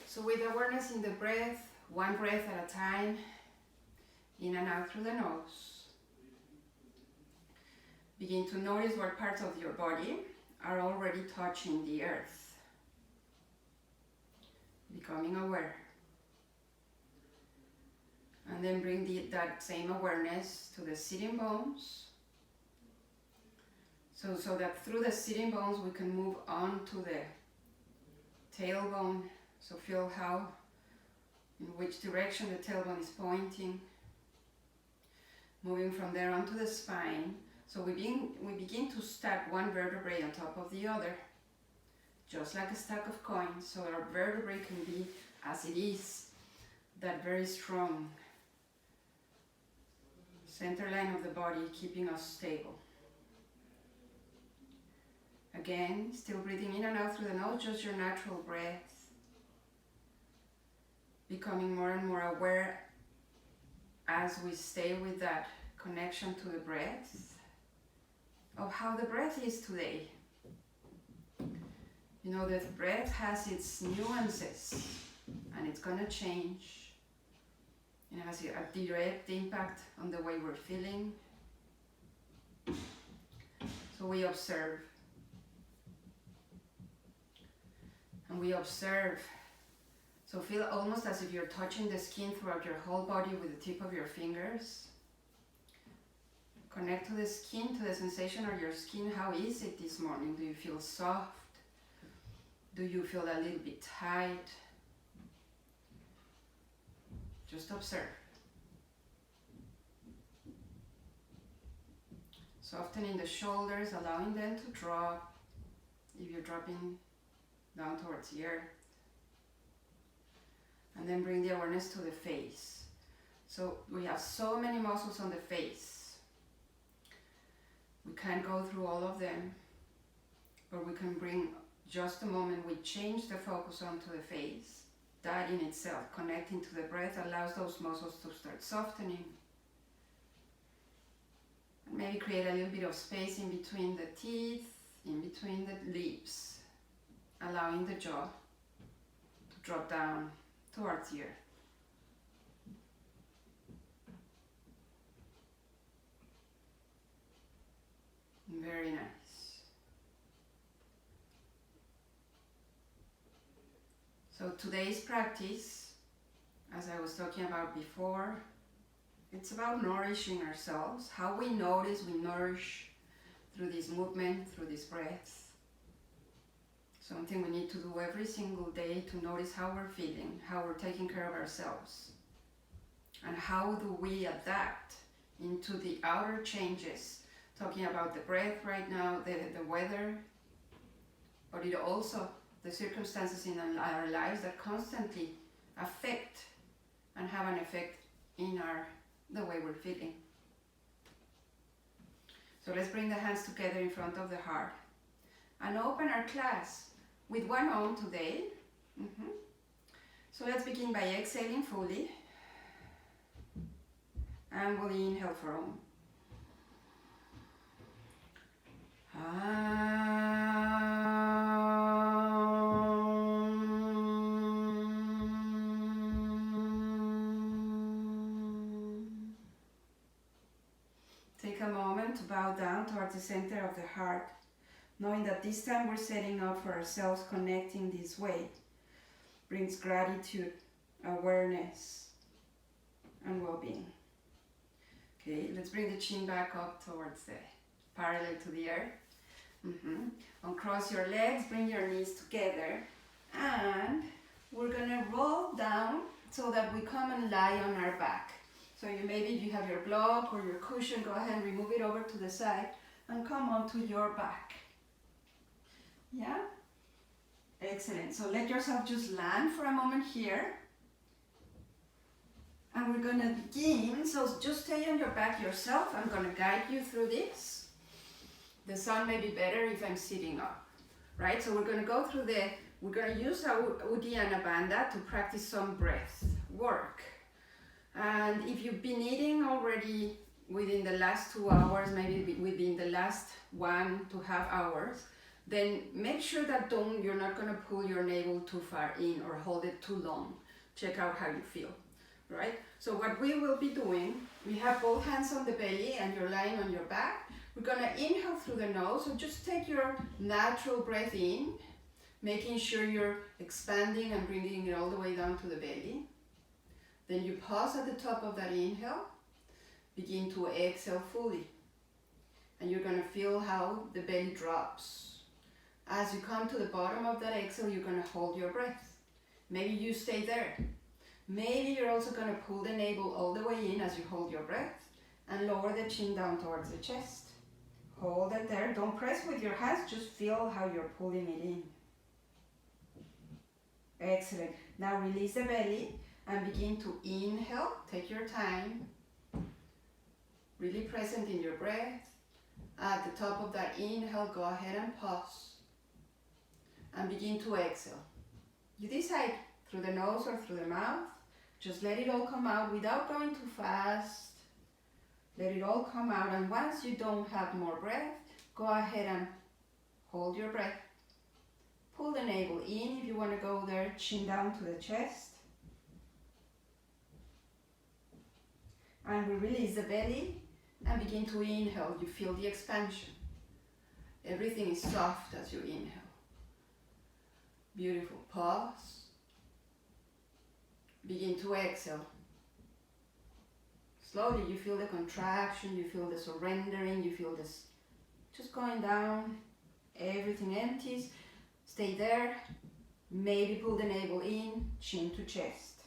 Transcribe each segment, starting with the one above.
So with awareness in the breath, one breath at a time, in and out through the nose. Begin to notice what parts of your body are already touching the earth. Becoming aware. And then bring that same awareness to the sitting bones. So that through the sitting bones we can move on to the tailbone. So feel in which direction the tailbone is pointing. Moving from there onto the spine. So we begin to stack one vertebrae on top of the other. Just like a stack of coins. So our vertebrae can be as it is. That very strong center line of the body, keeping us stable. Again, still breathing in and out through the nose, just your natural breath. Becoming more and more aware as we stay with that connection to the breath, of how the breath is today. You know, the breath has its nuances and it's gonna change. It has a direct impact on the way we're feeling. So we observe. And we observe. So feel almost as if you're touching the skin throughout your whole body with the tip of your fingers. Connect to the skin, to the sensation of your skin. How is it this morning? Do you feel soft? Do you feel a little bit tight? Just observe. Softening the shoulders, allowing them to drop. If you're dropping down towards the earth. And then bring the awareness to the face. So we have so many muscles on the face. We can't go through all of them, but we can bring just a moment, we change the focus onto the face. That in itself, connecting to the breath, allows those muscles to start softening. And maybe create a little bit of space in between the teeth, in between the lips, allowing the jaw to drop down towards the earth. Very nice. So today's practice, as I was talking about before, it's about nourishing ourselves. How we notice, we nourish through this movement, through this breath. Something we need to do every single day to notice how we're feeling, how we're taking care of ourselves. And how do we adapt into the outer changes. Talking about the breath right now, the weather, but it also the circumstances in our lives that constantly affect and have an effect in the way we're feeling. So let's bring the hands together in front of the heart and open our class with one arm today. So let's begin by exhaling fully, and we'll inhale for Om. Take a moment to bow down towards the center of the heart, knowing that this time we're setting up for ourselves, connecting this way. Brings gratitude, awareness, and well-being. Okay, let's bring the chin back up towards the parallel to the earth. Uncross your legs, bring your knees together, and we're gonna roll down so that we come and lie on our back. So maybe if you have your block or your cushion, go ahead and remove it over to the side and come onto your back. Yeah? Excellent. So let yourself just land for a moment here. And we're gonna begin, so just stay on your back yourself. I'm gonna guide you through this. The sound may be better if I'm sitting up, right? So we're gonna go through we're gonna use our Uddiyana Bandha to practice some breath work. And if you've been eating already within the last 2 hours, maybe within the last 1.5 hours, then make sure that you're not going to pull your navel too far in or hold it too long. Check out how you feel, right? So what we will be doing, we have both hands on the belly and you're lying on your back. We're going to inhale through the nose, so just take your natural breath in, making sure you're expanding and bringing it all the way down to the belly. Then you pause at the top of that inhale, begin to exhale fully. And you're going to feel how the belly drops. As you come to the bottom of that exhale, you're going to hold your breath. Maybe you stay there. Maybe you're also going to pull the navel all the way in as you hold your breath and lower the chin down towards the chest. Hold it there. Don't press with your hands, just feel how you're pulling it in. Excellent. Now release the belly and begin to inhale. Take your time. Really present in your breath. At the top of that inhale, go ahead and pause. And begin to exhale. You decide through the nose or through the mouth. Just let it all come out without going too fast. Let it all come out, and once you don't have more breath, go ahead and hold your breath. Pull the navel in if you want to go there, chin down to the chest. And we release the belly and begin to inhale. You feel the expansion. Everything is soft as you inhale. Beautiful. Pause. Begin to exhale. Slowly you feel the contraction, you feel the surrendering, you feel this just going down. Everything empties. Stay there. Maybe pull the navel in, chin to chest.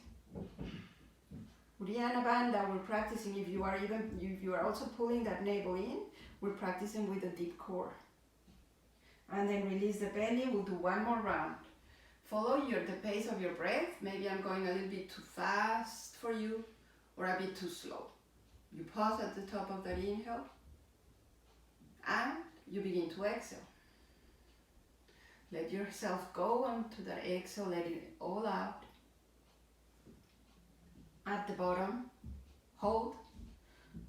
Uddiyana Bandha, we're practicing, if you are also pulling that navel in, we're practicing with a deep core. And then release the belly, we'll do one more round. Follow the pace of your breath. Maybe I'm going a little bit too fast for you or a bit too slow. You pause at the top of that inhale and you begin to exhale. Let yourself go onto that exhale, let it all out. At the bottom, hold,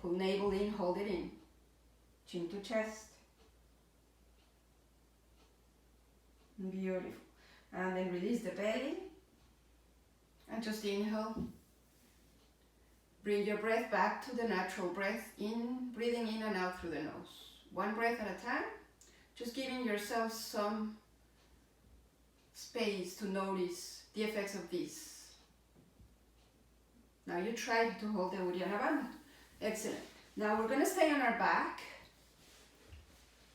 pull navel in, hold it in, chin to chest. Beautiful. And then release the belly and just inhale. Bring your breath back to the natural breath, breathing in and out through the nose. One breath at a time, just giving yourself some space to notice the effects of this. Now you try to hold the Uddiyana Bandha. Excellent. Now we're going to stay on our back.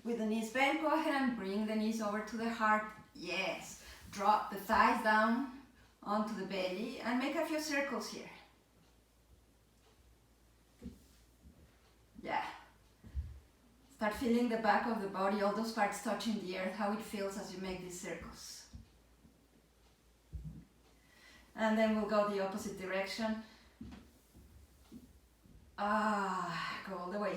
With the knees bent, go ahead and bring the knees over to the heart. Yes. Drop the thighs down onto the belly and make a few circles here. Yeah. Start feeling the back of the body, all those parts touching the earth, how it feels as you make these circles. And then we'll go the opposite direction. Go all the way.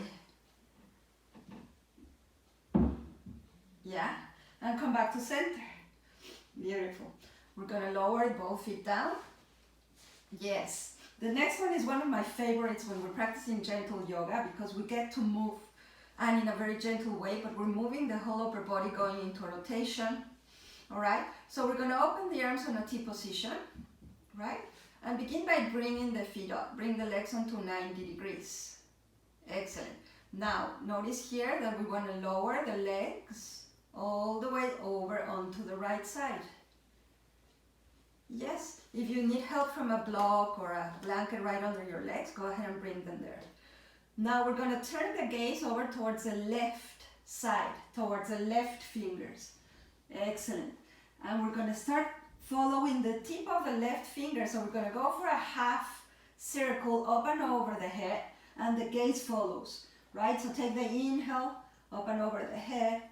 Yeah, and come back to center. Beautiful. We're going to lower both feet down. Yes. The next one is one of my favorites when we're practicing gentle yoga, because we get to move, and in a very gentle way, but we're moving the whole upper body going into a rotation. All right? So we're going to open the arms on a T position, right? And begin by bringing the feet up. Bring the legs onto 90 degrees. Excellent. Now, notice here that we want to lower the legs all the way over onto the right side. Yes, if you need help from a block or a blanket right under your legs, go ahead and bring them there. Now we're going to turn the gaze over towards the left side, towards the left fingers. Excellent. And we're going to start following the tip of the left finger. So we're going to go for a half circle up and over the head, and the gaze follows, right? So take the inhale, up and over the head.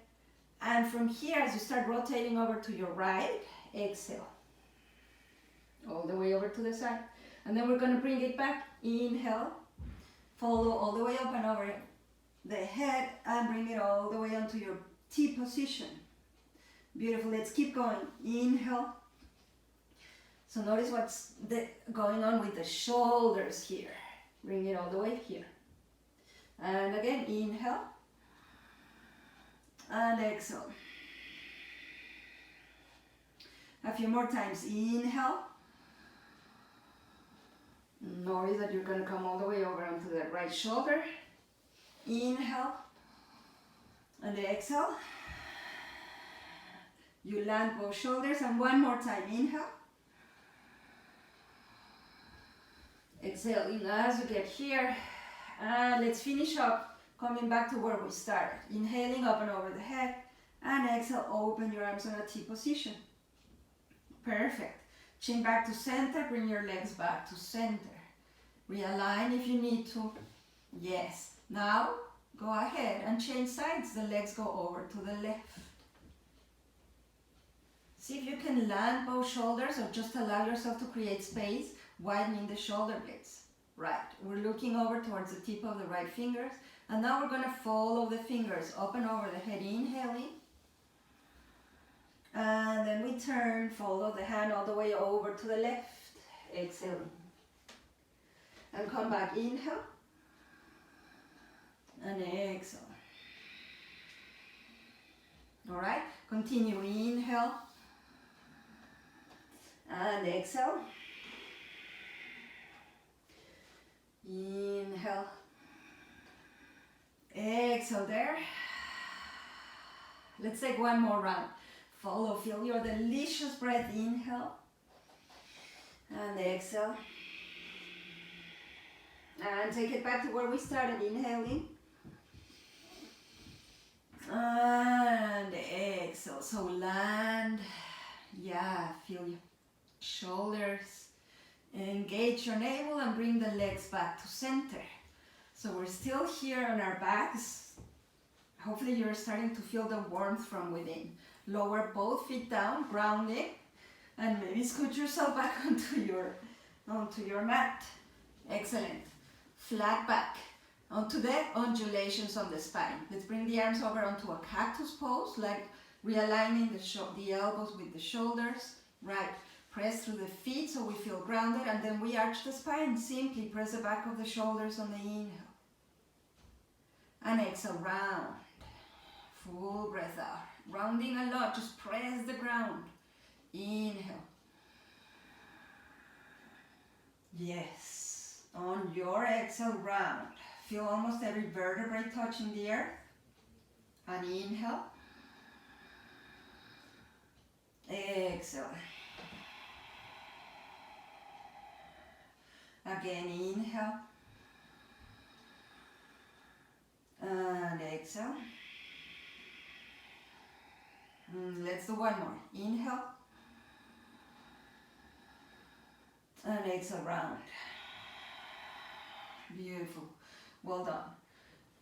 And from here, as you start rotating over to your right, exhale. All the way over to the side. And then we're going to bring it back. Inhale. Follow all the way up and over the head and bring it all the way onto your T position. Beautiful. Let's keep going. Inhale. So notice what's going on with the shoulders here. Bring it all the way here. And again, inhale. And exhale. A few more times. Inhale. Notice that you're going to come all the way over onto the right shoulder. Inhale. And exhale. You land both shoulders, and one more time. Inhale. Exhale in as you get here. And let's finish up coming back to where we started. Inhaling up and over the head. And exhale, open your arms on a T position. Perfect. Chin back to center, bring your legs back to center. Realign if you need to. Yes. Now, go ahead and change sides. The legs go over to the left. See if you can land both shoulders or just allow yourself to create space, widening the shoulder blades. Right. We're looking over towards the tip of the right fingers. And now we're going to follow the fingers up and over the head, inhaling. And then we turn, follow the hand all the way over to the left, exhaling. And come back, inhale. And exhale. Alright, continue, inhale. And exhale. Inhale. Exhale there. Let's take one more round. Follow, feel your delicious breath. Inhale. And exhale. And take it back to where we started, inhaling. And exhale. So land. Yeah, feel your shoulders. Engage your navel and bring the legs back to center. So we're still here on our backs. Hopefully you're starting to feel the warmth from within. Lower both feet down, grounding, and maybe scoot yourself back onto your mat. Excellent. Flat back onto the undulations on the spine. Let's bring the arms over onto a cactus pose, like realigning the elbows with the shoulders. Right. Press through the feet so we feel grounded, and then we arch the spine. Simply press the back of the shoulders on the inhale. And exhale, round. Full breath out. Rounding a lot, just press the ground. Inhale. Yes. On your exhale, round. Feel almost every vertebrae touching the earth. And inhale. Exhale. Again, inhale. And exhale. Let's do one more. Inhale. And exhale, round. Beautiful. Well done.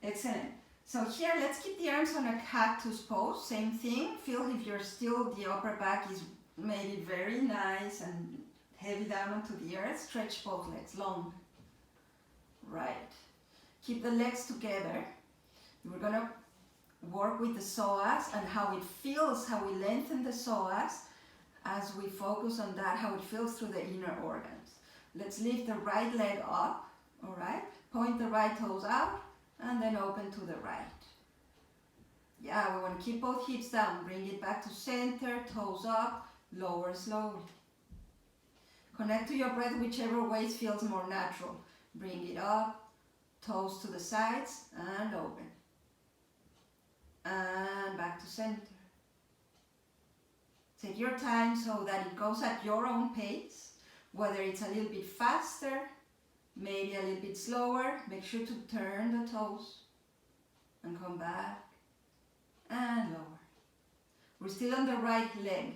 Excellent. So here, let's keep the arms on a cactus pose. Same thing. Feel if you're still, the upper back is maybe very nice and heavy down onto the earth. Stretch both legs long. Right. Keep the legs together. We're going to work with the psoas and how it feels, how we lengthen the psoas as we focus on that, how it feels through the inner organs. Let's lift the right leg up, all right? Point the right toes out and then open to the right. Yeah, we want to keep both hips down. Bring it back to center, toes up, lower slowly. Connect to your breath whichever way feels more natural. Bring it up, toes to the sides and open. And back to center. Take your time so that it goes at your own pace, whether it's a little bit faster, maybe a little bit slower. Make sure to turn the toes and come back and lower. We're still on the right leg.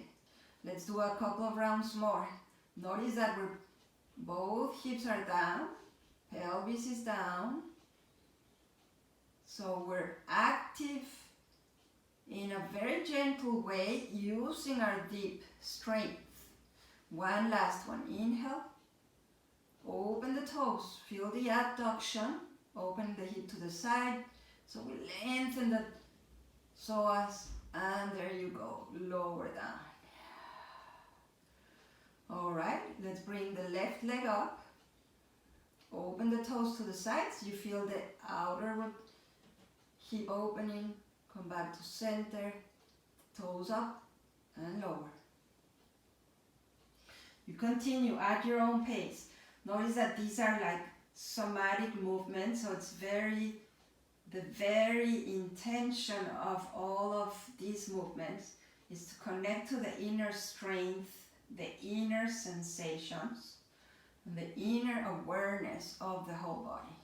Let's do a couple of rounds more. Notice that both hips are down, pelvis is down. So we're active in a very gentle way, using our deep strength. One last one. Inhale. Open the toes. Feel the abduction. Open the hip to the side. So we lengthen the psoas. And there you go. Lower down. Alright. Let's bring the left leg up. Open the toes to the sides. You feel the outer hip opening. Come back to center, toes up and lower. You continue at your own pace. Notice that these are like somatic movements, so it's the very intention of all of these movements is to connect to the inner strength, the inner sensations, and the inner awareness of the whole body.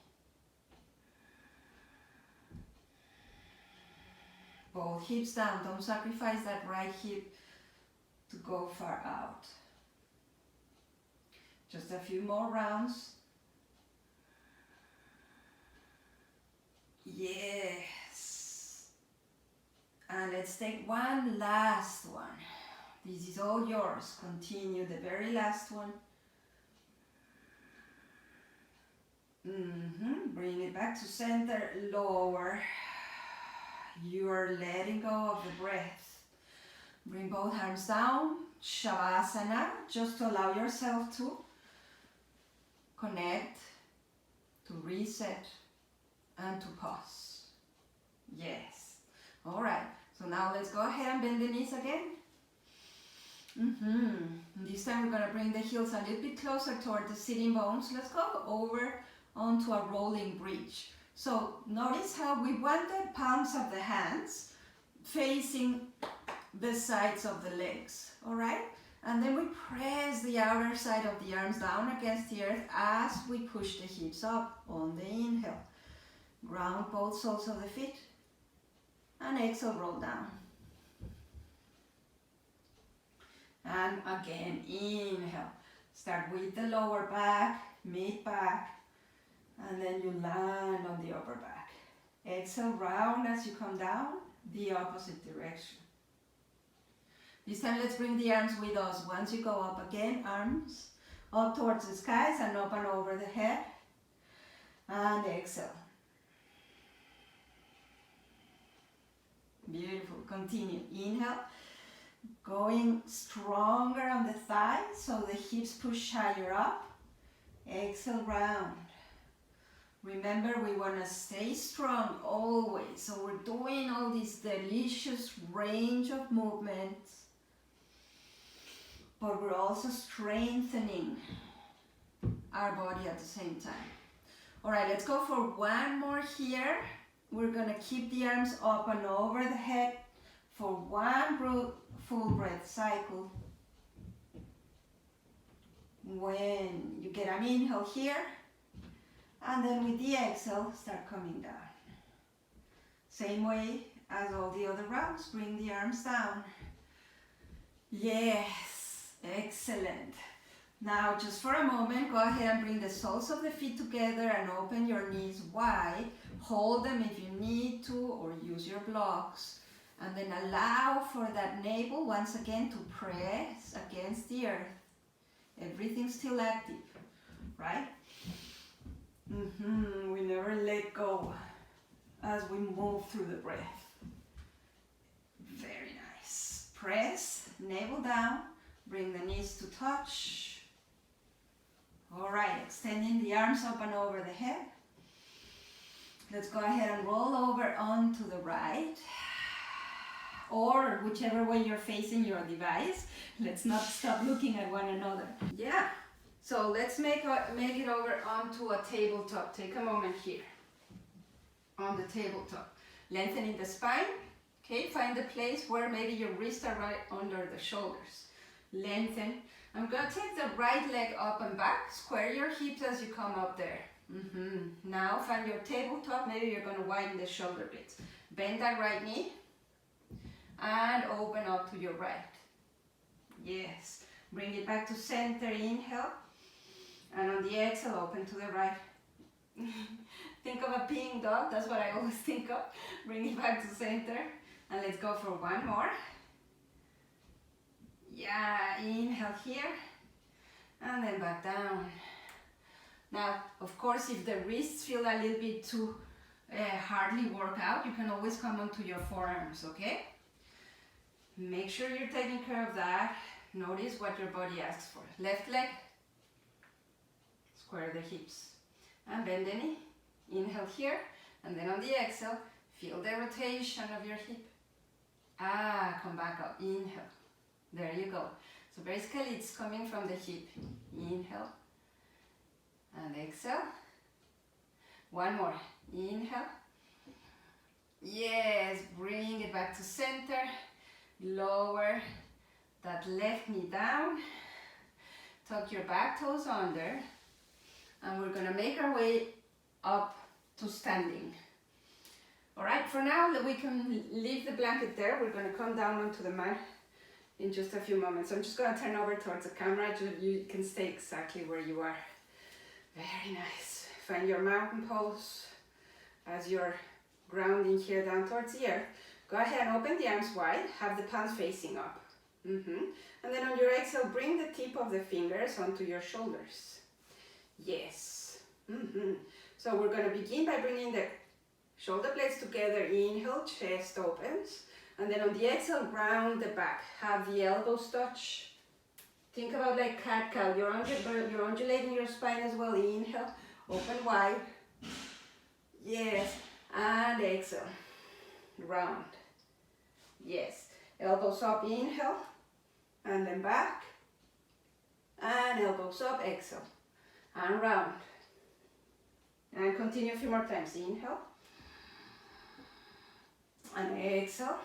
Both hips down. Don't sacrifice that right hip to go far out. Just a few more rounds. Yes. And let's take one last one. This is all yours. Continue the very last one. Bring it back to center. Lower. You are letting go of the breath. Bring both arms down. Shavasana. Just to allow yourself to connect, to reset, and to pause. Yes. All right. So now let's go ahead and bend the knees again. This time we're going to bring the heels a little bit closer toward the sitting bones. Let's go over onto a rolling bridge. So notice how we want the palms of the hands facing the sides of the legs. All right? And then we press the outer side of the arms down against the earth as we push the hips up on the inhale. Ground both soles of the feet. And exhale, roll down. And again, inhale. Start with the lower back, mid back, and then you land on the upper back. Exhale, round as you come down, the opposite direction. This time let's bring the arms with us. Once you go up again, arms up towards the skies and up and over the head. And exhale. Beautiful. Continue. Inhale. Going stronger on the thighs so the hips push higher up. Exhale, round. Remember, we want to stay strong always. So we're doing all this delicious range of movements, but we're also strengthening our body at the same time. All right, let's go for one more here. We're going to keep the arms up and over the head for one full breath cycle. When you get an inhale here, and then with the exhale, start coming down. Same way as all the other rounds, bring the arms down. Yes, excellent. Now just for a moment, go ahead and bring the soles of the feet together and open your knees wide. Hold them if you need to, or use your blocks. And then allow for that navel once again to press against the earth. Everything's still active, right? We never let go as we move through the breath. Very nice. Press, navel down, bring the knees to touch. All right, extending the arms up and over the head. Let's go ahead and roll over onto the right, or whichever way you're facing your device. Let's not stop looking at one another. Yeah. So let's make it over onto a tabletop. Take a moment here. On the tabletop. Lengthening the spine. Okay, find the place where maybe your wrists are right under the shoulders. Lengthen. I'm going to take the right leg up and back. Square your hips as you come up there. Now find your tabletop. Maybe you're going to widen the shoulder blades. Bend that right knee. And open up to your right. Yes. Bring it back to center. Inhale. And on the exhale, open to the right. Think of a peeing dog. That's what I always think of. Bring it back to center. And let's go for one more. Yeah, inhale here. And then back down. Now, of course, if the wrists feel a little bit too hardly work out, you can always come onto your forearms, okay? Make sure you're taking care of that. Notice what your body asks for. Left leg. Square the hips and bend the knee. Inhale here, and then on the exhale, feel the rotation of your hip. Come back up. Inhale. There you go. So basically it's coming from the hip. Inhale and exhale. One more. Inhale. Yes, bring it back to center. Lower that left knee down. Tuck your back toes under. And we're gonna make our way up to standing. All right, for now we can leave the blanket there. We're gonna come down onto the mat in just a few moments. I'm just gonna turn over towards the camera so you can stay exactly where you are. Very nice. Find your mountain pose as you're grounding here down towards the earth. Go ahead and open the arms wide, have the palms facing up. And then on your exhale, bring the tip of the fingers onto your shoulders. Yes. So we're going to begin by bringing the shoulder blades together. Inhale, chest opens. And then on the exhale, round the back. Have the elbows touch. Think about like cat-cow. You're undulating your spine as well. Inhale, open wide. Yes. And exhale. Round. Yes. Elbows up, inhale. And then back. And elbows up, exhale. And round. And continue a few more times. Inhale. And exhale.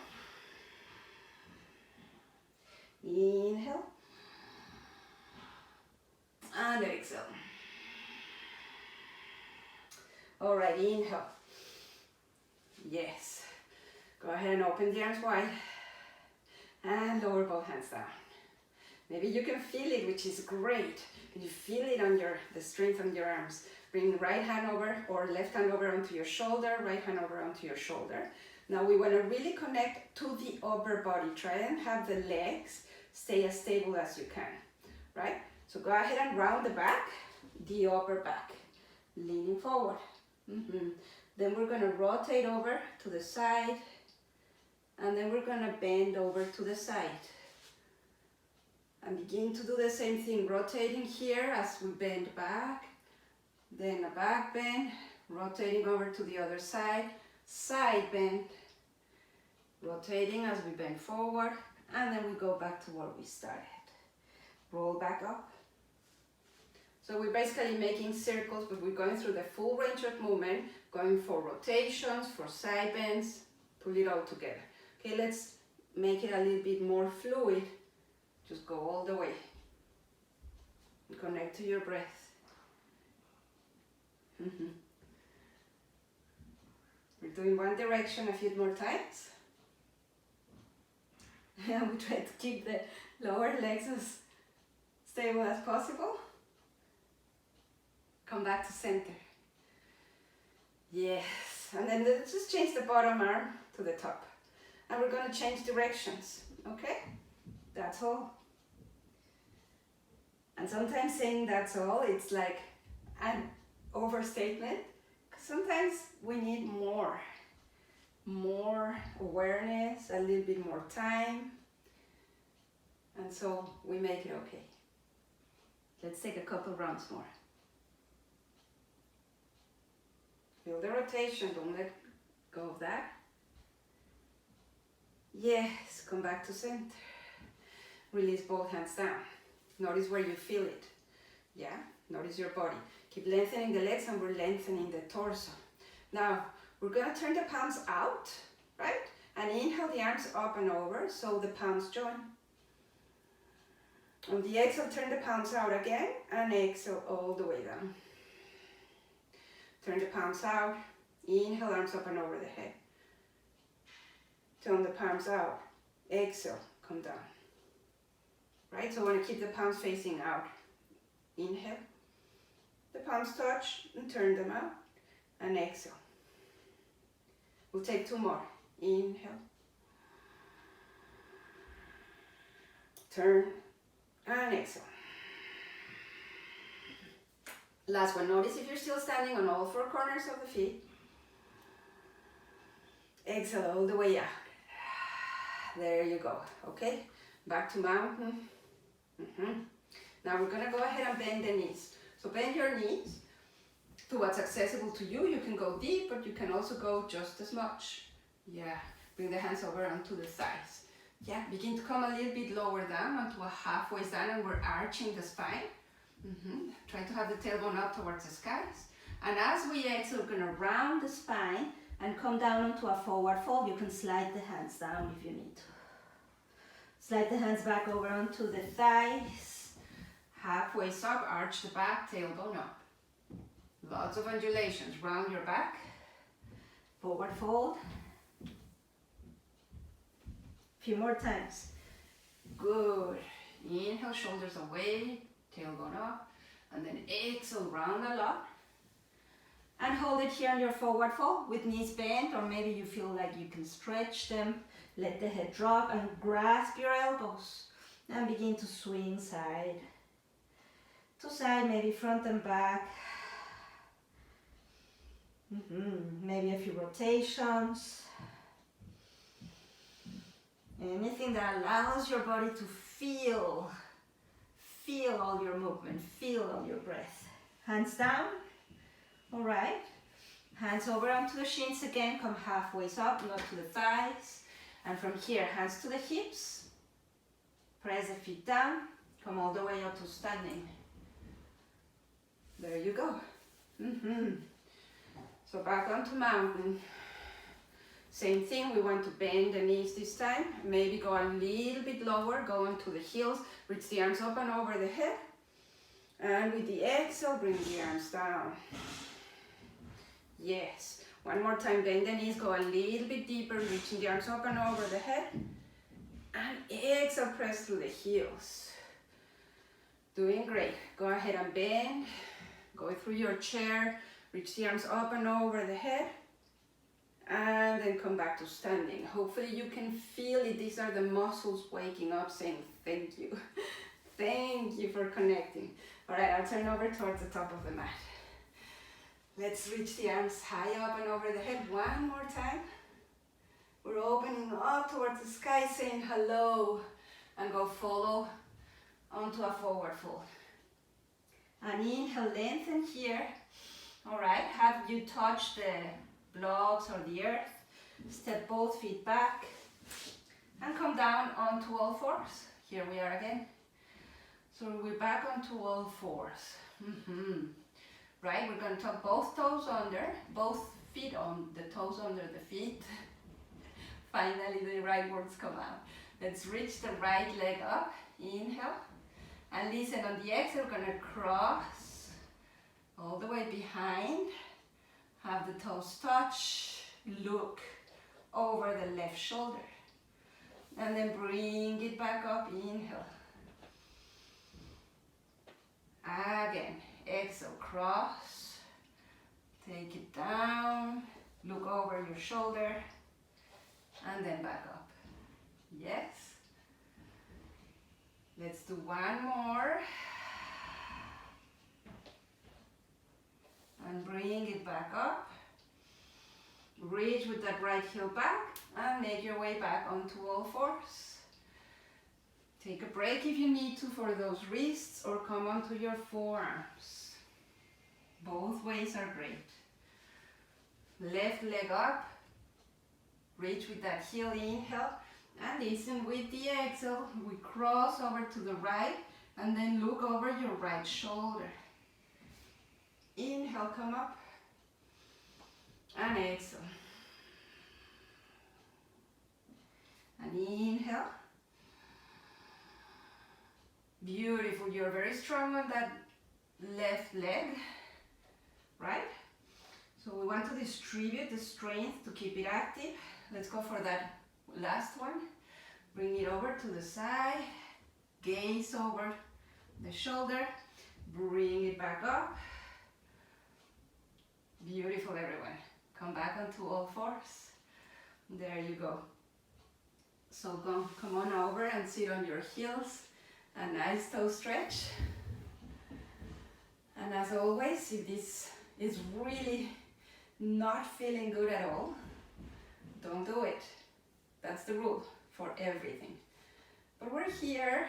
Inhale. And exhale. All right, inhale. Yes. Go ahead and open the arms wide. And lower both hands down. Maybe you can feel it, which is great. Can you feel it on the strength on your arms? Bring right hand over or left hand over onto your shoulder, right hand over onto your shoulder. Now we want to really connect to the upper body. Try and have the legs stay as stable as you can, right? So go ahead and round the back, the upper back, leaning forward. Then we're going to rotate over to the side, and then we're going to bend over to the side. And begin to do the same thing, rotating here as we bend back, then a back bend, rotating over to the other side, side bend, rotating as we bend forward, and then we go back to where we started. Roll back up. So we're basically making circles, but we're going through the full range of movement, going for rotations, for side bends, pull it all together. Okay, let's make it a little bit more fluid. Just go all the way. Connect to your breath. We're doing one direction a few more times. And we try to keep the lower legs as stable as possible. Come back to center. Yes. And then let's just change the bottom arm to the top. And we're going to change directions. Okay? That's all. And sometimes saying that's all, it's like an overstatement. Sometimes we need more awareness, a little bit more time. And so we make it okay. Let's take a couple rounds more. Feel the rotation, don't let go of that. Yes, come back to center. Release both hands down. Notice where you feel it. Yeah, notice your body. Keep lengthening the legs and we're lengthening the torso. Now, we're gonna turn the palms out, right? And inhale the arms up and over so the palms join. On the exhale, turn the palms out again and exhale all the way down. Turn the palms out. Inhale, arms up and over the head. Turn the palms out. Exhale, come down. Right, so I want to keep the palms facing out. Inhale. The palms touch and turn them out. And exhale. We'll take two more. Inhale. Turn and exhale. Last one. Notice if you're still standing on all four corners of the feet. Exhale all the way out. There you go. Okay, back to mountain. Now we're going to go ahead and bend the knees. So bend your knees to what's accessible to you. You can go deep, but you can also go just as much. Yeah, bring the hands over onto the thighs. Yeah, begin to come a little bit lower down onto a halfway down, and we're arching the spine. Try to have the tailbone up towards the skies. And as we exhale, we're going to round the spine and come down onto a forward fold. You can slide the hands down if you need to. Slide the hands back over onto the thighs. Halfway up, arch the back, tailbone up. Lots of undulations. Round your back. Forward fold. Few more times. Good. Inhale, shoulders away, tailbone up. And then exhale, round a lot. And hold it here on your forward fold with knees bent, or maybe you feel like you can stretch them. Let the head drop and grasp your elbows. And begin to swing side to side, maybe front and back. Maybe a few rotations. Anything that allows your body to feel all your movement, feel all your breath. Hands down. All right. Hands over onto the shins again. Come halfway up, not to the thighs. And from here, hands to the hips. Press the feet down. Come all the way up to standing. There you go. So back onto mountain. Same thing, we want to bend the knees this time. Maybe go a little bit lower, go onto the heels. Reach the arms up and over the head. And with the exhale, bring the arms down. Yes. One more time, bend the knees, go a little bit deeper, reaching the arms up and over the head. And exhale, press through the heels. Doing great. Go ahead and bend. Go through your chair, reach the arms up and over the head. And then come back to standing. Hopefully you can feel it. These are the muscles waking up saying thank you. Thank you for connecting. All right, I'll turn over towards the top of the mat. Let's reach the arms high up and over the head. One more time. We're opening up towards the sky, saying hello. And go follow onto a forward fold. And inhale, lengthen here. All right, have you touched the blocks or the earth? Step both feet back. And come down onto all fours. Here we are again. So we're back onto all fours. Right, we're going to tuck both toes under, both feet on the toes under the feet. Finally, the right words come out. Let's reach the right leg up. Inhale. And listen, on the exhale, we're going to cross all the way behind. Have the toes touch. Look over the left shoulder. And then bring it back up. Inhale. Again. Exhale, cross. Take it down. Look over your shoulder. And then back up. Yes. Let's do one more. And bring it back up. Reach with that right heel back and make your way back onto all fours. Take a break if you need to for those wrists, or come onto your forearms. Both ways are great. Left leg up. Reach with that heel, inhale. And listen, with the exhale, we cross over to the right and then look over your right shoulder. Inhale, come up. And exhale. And inhale. Beautiful. You're very strong on that left leg, right? So we want to distribute the strength to keep it active. Let's go for that last one. Bring it over to the side. Gaze over the shoulder. Bring it back up. Beautiful, everyone. Come back onto all fours. There you go. So come on over and sit on your heels. A nice toe stretch. And as always, if this is really not feeling good at all, don't do it. That's the rule for everything. But we're here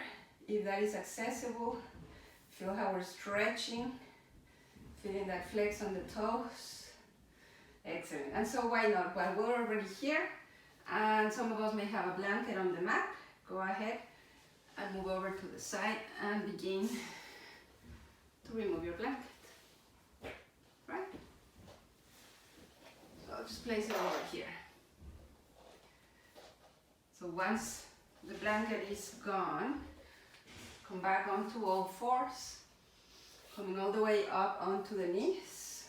if that is accessible. Feel how we're stretching, feeling that flex on the toes. Excellent. And so why not? Well, we're already here, and some of us may have a blanket on the mat. go ahead and move over to the side and begin to remove your blanket. Right? So I'll just place it over here. So once the blanket is gone, come back onto all fours, coming all the way up onto the knees.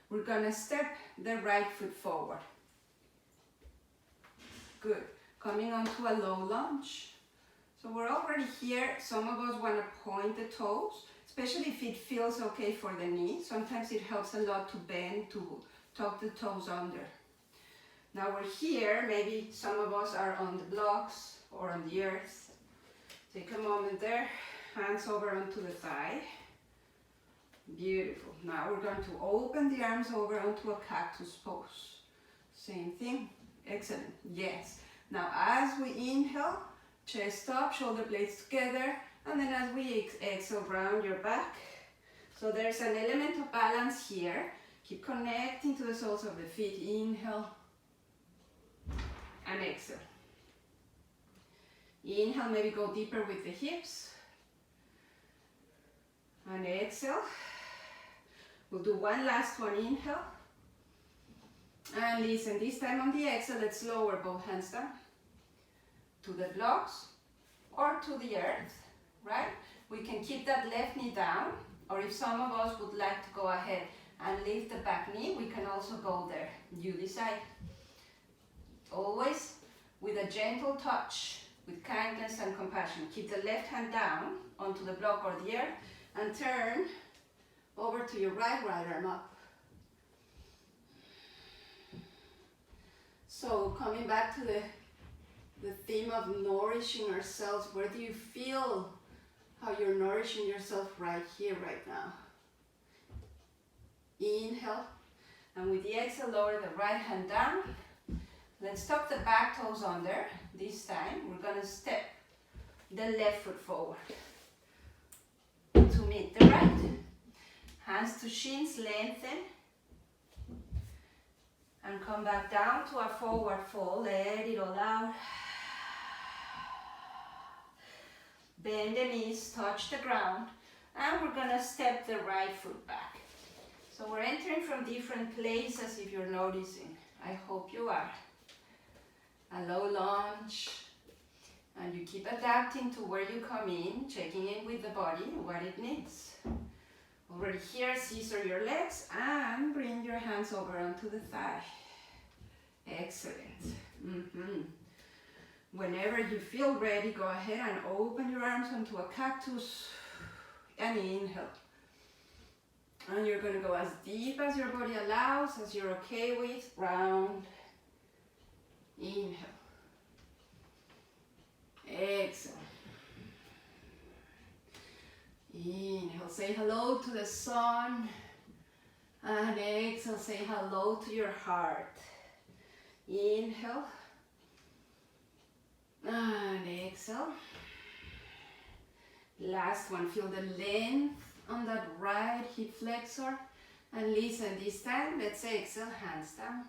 We're gonna step the right foot forward. Good. Coming onto a low lunge. So we're already here. Some of us want to point the toes, especially if it feels okay for the knee. Sometimes it helps a lot to bend, to tuck the toes under. Now we're here. Maybe some of us are on the blocks or on the earth. Take a moment there. Hands over onto the thigh. Beautiful. Now we're going to open the arms over onto a cactus pose. Same thing. Excellent. Yes. Now as we inhale, chest up, shoulder blades together, and then as we exhale, round your back. So there's an element of balance here. Keep connecting to the soles of the feet. Inhale and exhale. Inhale, maybe go deeper with the hips. And exhale. We'll do one last one. Inhale. And listen, this time on the exhale, let's lower both hands down to the blocks or to the earth, right? We can keep that left knee down, or if some of us would like to go ahead and lift the back knee, we can also go there. You decide. Always with a gentle touch, with kindness and compassion. Keep the left hand down onto the block or the earth and turn over to your right arm up. So coming back to the theme of nourishing ourselves, where do you feel how you're nourishing yourself right here, right now? Inhale, and with the exhale, lower the right hand down. Let's tuck the back toes under. This time, we're gonna step the left foot forward to meet the right. Hands to shins, lengthen. And come back down to a forward fold. Let it all out. Bend the knees, touch the ground. And we're gonna step the right foot back. So we're entering from different places if you're noticing. I hope you are. A low lunge. And you keep adapting to where you come in, checking in with the body, what it needs. Over here, scissor your legs and bring your hands over onto the thigh. Excellent. Whenever you feel ready, go ahead and open your arms onto a cactus and inhale. And you're going to go as deep as your body allows, as you're okay with. Round. Inhale. Exhale. Inhale, say hello to the sun. And exhale, say hello to your heart. Inhale. And exhale. Last one, feel the length on that right hip flexor. And listen, this time, let's exhale, hands down.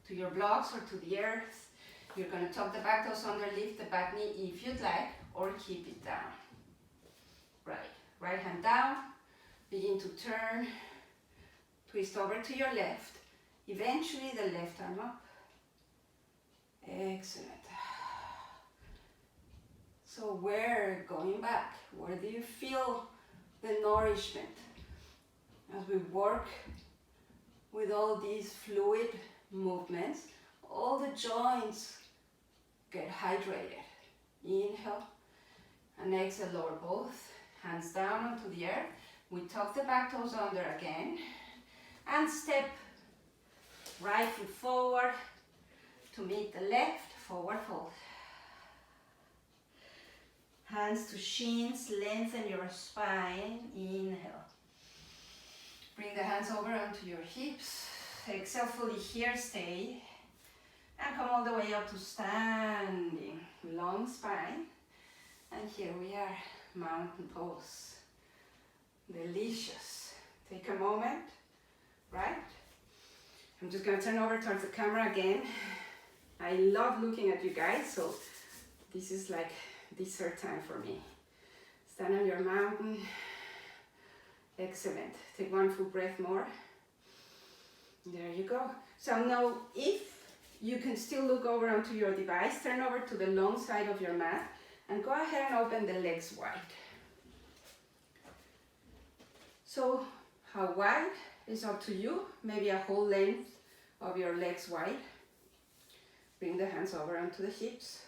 To your blocks or to the earth. You're going to tuck the back toes under, lift the back knee if you'd like, or keep it down. Right. Right hand down. Begin to turn. Twist over to your left. Eventually the left arm up. Excellent. So going back, where do you feel the nourishment? As we work with all these fluid movements, all the joints get hydrated. Inhale and exhale, lower both hands down onto the earth. We tuck the back toes under again and step right foot forward to meet the left, forward fold. Hands to shins, lengthen your spine. Inhale. Bring the hands over onto your hips. Exhale fully here, stay. And come all the way up to standing. Long spine. And here we are, mountain pose. Delicious. Take a moment, right? I'm just going to turn over towards the camera again. I love looking at you guys, so this is like dessert time for me. Stand on your mountain. Excellent. Take one full breath more. There you go. So now, if you can still look over onto your device, turn over to the long side of your mat and go ahead and open the legs wide. So, how wide is up to you. Maybe a whole length of your legs wide. Bring the hands over onto the hips.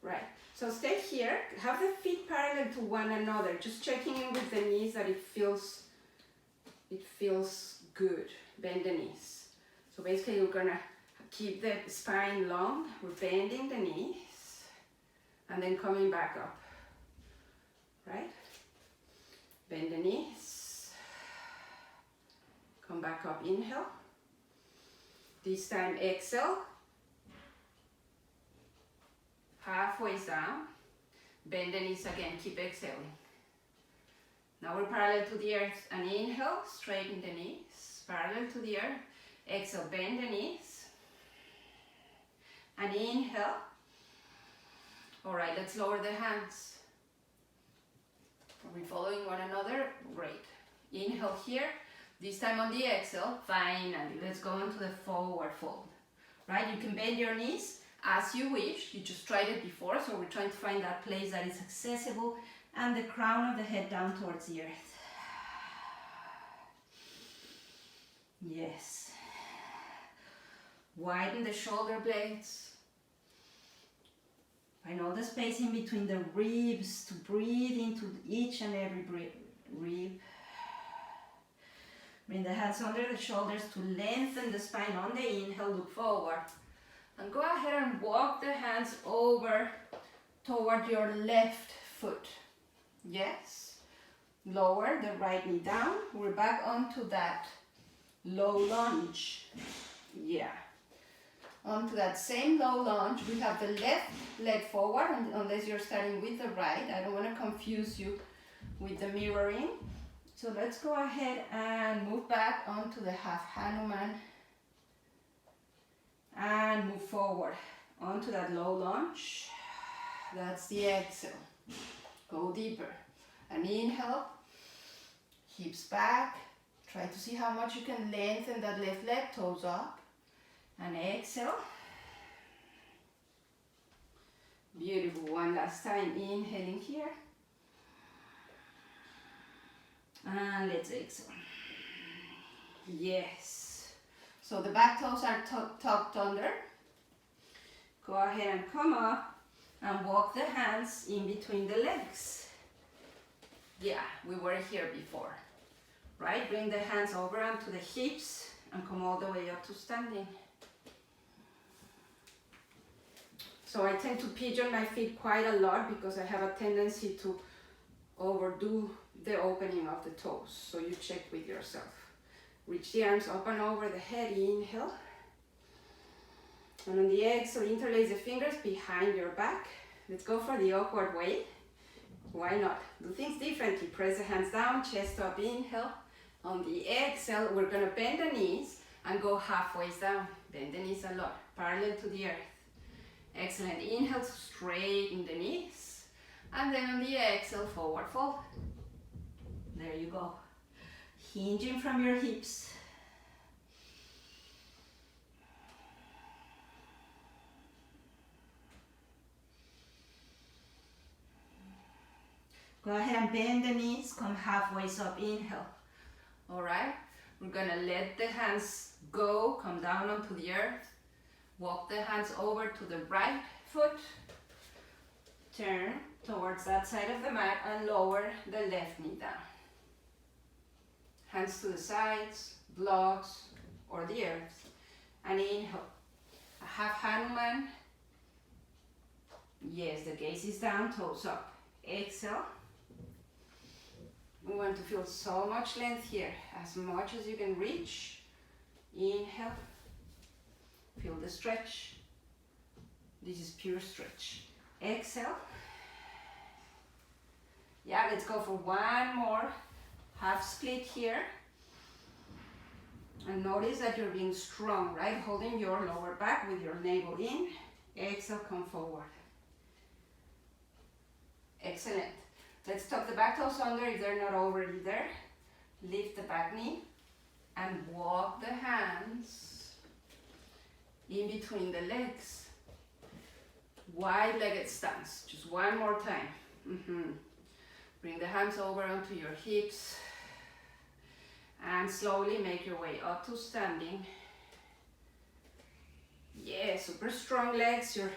Right. So stay here. Have the feet parallel to one another. Just checking in with the knees that it feels good. Bend the knees. So basically we're gonna keep the spine long. We're bending the knees and then coming back up. Right? Bend the knees. Come back up. Inhale. This time exhale. Halfway down. Bend the knees again. Keep exhaling. Now we're parallel to the earth. And inhale, straighten the knees. Parallel to the earth. Exhale, bend the knees. And inhale. Alright, let's lower the hands. Are we following one another? Great. Inhale here. This time on the exhale, finally, let's go into the forward fold. Right? You can bend your knees as you wish. You just tried it before, so we're trying to find that place that is accessible and the crown of the head down towards the earth. Yes. Widen the shoulder blades. Find all the space in between the ribs to breathe into each and every rib. Bring the hands under the shoulders to lengthen the spine on the inhale, look forward. And go ahead and walk the hands over toward your left foot. Yes. Lower the right knee down. We're back onto that low lunge. Yeah. Onto that same low lunge. We have the left leg forward, unless you're starting with the right. I don't want to confuse you with the mirroring. So let's go ahead and move back onto the half Hanuman and move forward onto that low lunge. That's the exhale. Go deeper. And inhale, hips back. Try to see how much you can lengthen that left leg, toes up. And exhale. Beautiful. One last time. Inhaling here. And let's exhale. Yes. So the back toes are tucked under. Go ahead and come up and walk the hands in between the legs. Yeah, we were here before. Right? Bring the hands over onto the hips and come all the way up to standing. So I tend to pigeon my feet quite a lot because I have a tendency to overdo the opening of the toes. So you check with yourself. Reach the arms up and over the head. Inhale. And on the exhale, interlace the fingers behind your back. Let's go for the awkward way. Why not? Do things differently. Press the hands down, chest up, inhale. On the exhale, we're going to bend the knees and go halfway down. Bend the knees a lot, parallel to the earth. Excellent. Inhale, straighten the knees. And then on the exhale, forward fold. There you go. Hinging from your hips. Go ahead and bend the knees, come halfway up, inhale. Alright, we're gonna let the hands go, come down onto the earth. Walk the hands over to the right foot. Turn towards that side of the mat and lower the left knee down. Hands to the sides, blocks, or the earth. And inhale. A half Hanuman. Yes, the gaze is down, toes up. Exhale. We want to feel so much length here, as much as you can reach. Inhale. Feel the stretch. This is pure stretch. Exhale. Yeah, let's go for one more half split here. And notice that you're being strong, right? Holding your lower back with your navel in. Exhale, come forward. Excellent. Let's tuck the back toes under if they're not already there. Lift the back knee and walk the hands in between the legs. Wide-legged stance. Just one more time. Bring the hands over onto your hips and slowly make your way up to standing. Yeah, super strong legs. You're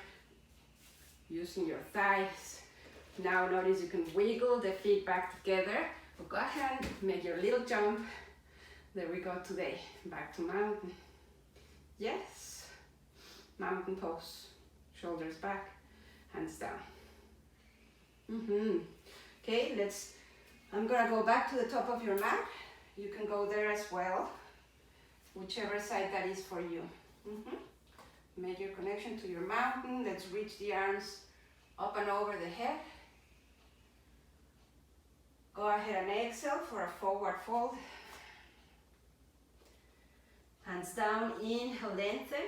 using your thighs. Now notice you can wiggle the feet back together. But go ahead, make your little jump. There we go today. Back to mountain. Yes. Mountain pose. Shoulders back, hands down. Okay, I'm gonna go back to the top of your mat. You can go there as well, whichever side that is for you. Make your connection to your mountain. Let's reach the arms up and over the head. Go ahead and exhale for a forward fold. Hands down, inhale, lengthen.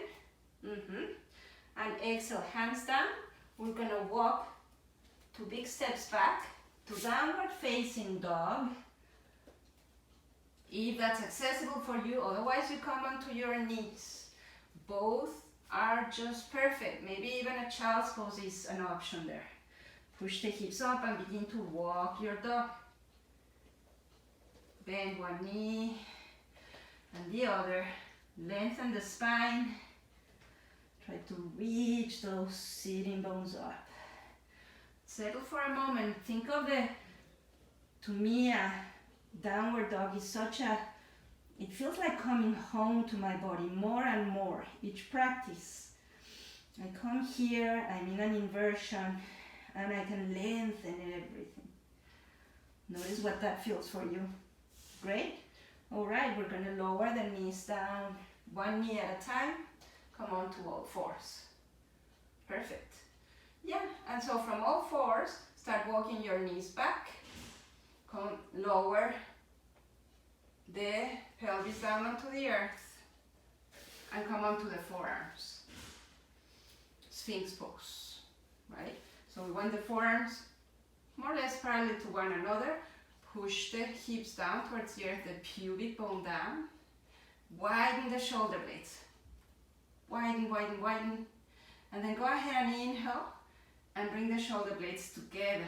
And exhale, hands down. We're gonna walk 2 big steps back to downward facing dog. If that's accessible for you, otherwise you come onto your knees. Both are just perfect. Maybe even a child's pose is an option there. Push the hips up and begin to walk your dog. Bend one knee and the other. Lengthen the spine. Try to reach those sitting bones up. Settle for a moment. Think of to me, a downward dog is it feels like coming home to my body more and more each practice. I come here, I'm in an inversion, and I can lengthen everything. Notice what that feels for you. Great. All right, we're gonna lower the knees down, one knee at a time. Come on to all fours. Perfect. Yeah, and so from all fours, start walking your knees back. Come lower the pelvis down onto the earth and come onto the forearms. Sphinx pose, right? So we want the forearms more or less parallel to one another. Push the hips down towards the earth, the pubic bone down. Widen the shoulder blades. Widen, widen, widen. And then go ahead and inhale and bring the shoulder blades together.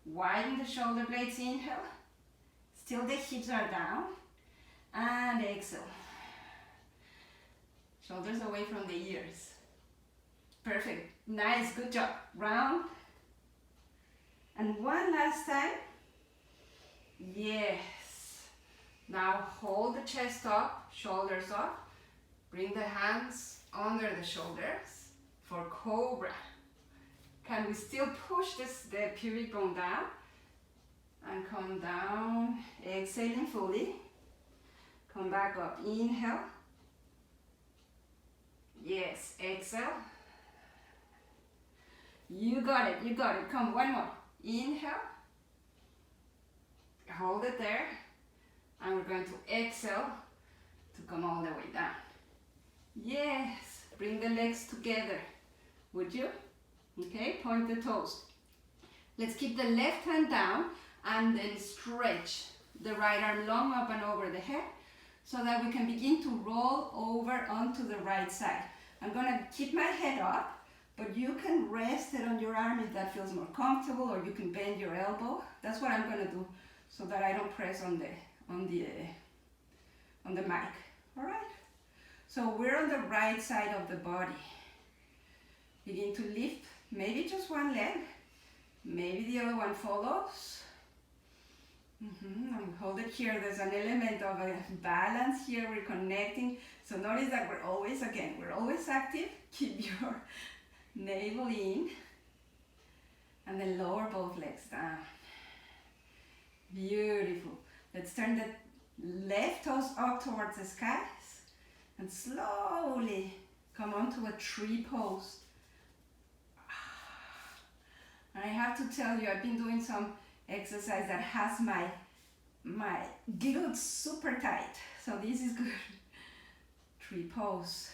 Widen the shoulder blades, inhale. Still the hips are down. And exhale. Shoulders away from the ears. Perfect. Nice, good job. Round. And one last time. Yes. Now hold the chest up, shoulders up. Bring the hands under the shoulders for cobra. Can we still push the pubic bone down? And come down, exhaling fully. Come back up, inhale. Yes, exhale. You got it, you got it. Come, one more. Inhale. Hold it there. And we're going to exhale to come all the way down. Yes, bring the legs together. Would you? Okay, point the toes. Let's keep the left hand down and then stretch the right arm long up and over the head so that we can begin to roll over onto the right side. I'm gonna keep my head up, but you can rest it on your arm if that feels more comfortable, or you can bend your elbow. That's what I'm gonna do so that I don't press on the mic. All right? So we're on the right side of the body. Begin to lift, maybe just one leg, maybe the other one follows. And hold it here. There's an element of a balance here. We're connecting. So notice that we're always active. Keep your navel in and then lower both legs down. Beautiful. Let's turn the left toes up towards the skies and slowly come onto a tree pose. And I have to tell you, I've been doing some exercise that has my my glutes super tight, so this is good. Tree pose.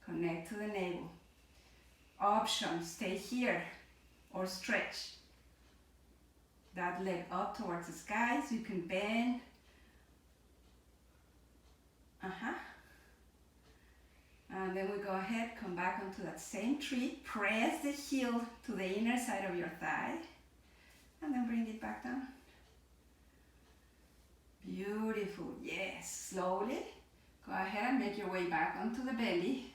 Connect to the navel. Option, stay here or stretch that leg up towards the sky so you can bend. And then we go ahead, come back onto that same tree, press the heel to the inner side of your thigh, and then bring it back down. Beautiful, yes. Slowly, go ahead and make your way back onto the belly.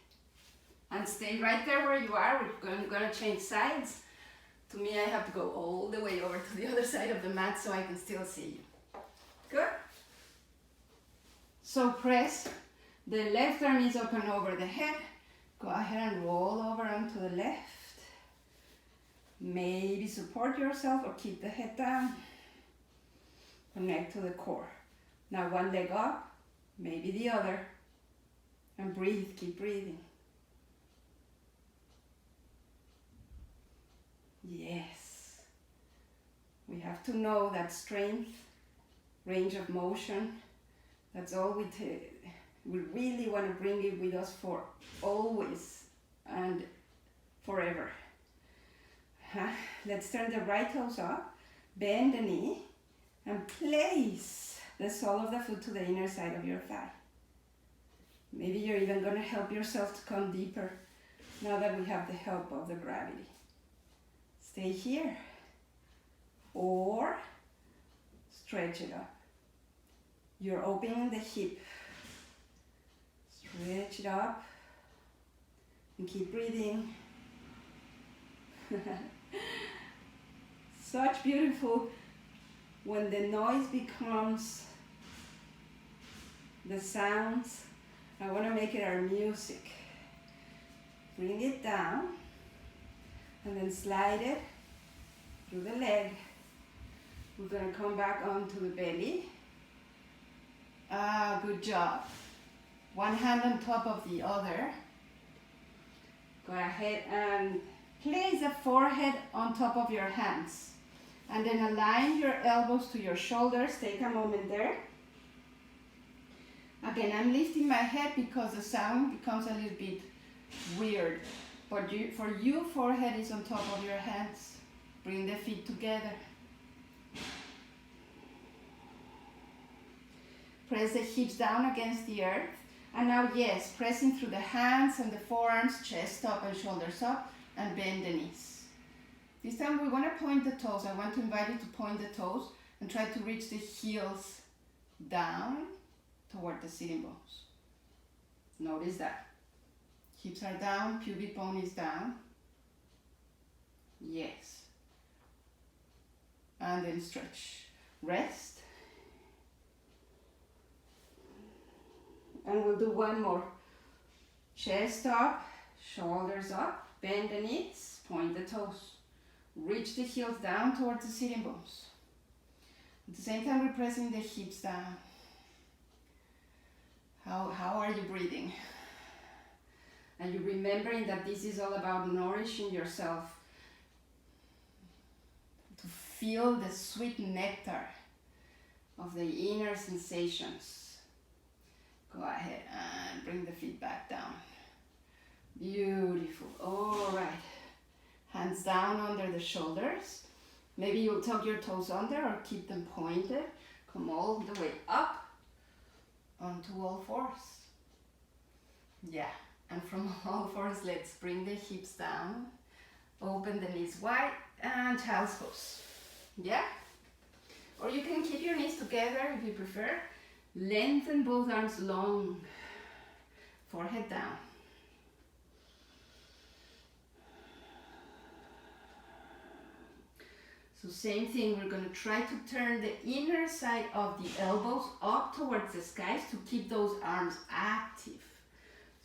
And stay right there where you are. We're going to change sides. To me, I have to go all the way over to the other side of the mat so I can still see you. Good. So press. The left arm is open over the head. Go ahead and roll over onto the left. Maybe support yourself or keep the head down. Connect to the core. Now one leg up, maybe the other. And breathe, keep breathing. Yes. We have to know that strength, range of motion, that's all we really want to bring it with us for always and forever. Let's turn the right toes up, bend the knee, and place the sole of the foot to the inner side of your thigh. Maybe you're even going to help yourself to come deeper now that we have the help of the gravity. Stay here or stretch it up. You're opening the hip. Stretch it up and keep breathing. Such beautiful when the noise becomes the sounds. I want to make it our music. Bring it down and then slide it through the leg. We're going to come back onto the belly. Good job. One hand on top of the other. Go ahead and place the forehead on top of your hands. And then align your elbows to your shoulders. Take a moment there. Again, I'm lifting my head because the sound becomes a little bit weird. But for you, forehead is on top of your hands. Bring the feet together. Press the hips down against the earth. And now, yes, pressing through the hands and the forearms, chest up and shoulders up, and bend the knees. This time we want to point the toes. I want to invite you to point the toes and try to reach the heels down toward the sitting bones. Notice that. Hips are down, pubic bone is down. Yes. And then stretch. Rest. And we'll do one more. Chest up, shoulders up, bend the knees, point the toes. Reach the heels down towards the sitting bones. At the same time, we're pressing the hips down. How are you breathing? And you're remembering that this is all about nourishing yourself. To feel the sweet nectar of the inner sensations. Go ahead and bring the feet back down. Beautiful. All right. Hands down under the shoulders. Maybe you'll tuck your toes under or keep them pointed. Come all the way up onto all fours. Yeah. And from all fours, let's bring the hips down. Open the knees wide and child's pose. Yeah? Or you can keep your knees together if you prefer. Lengthen both arms long, forehead down. So same thing, we're going to try to turn the inner side of the elbows up towards the skies to keep those arms active.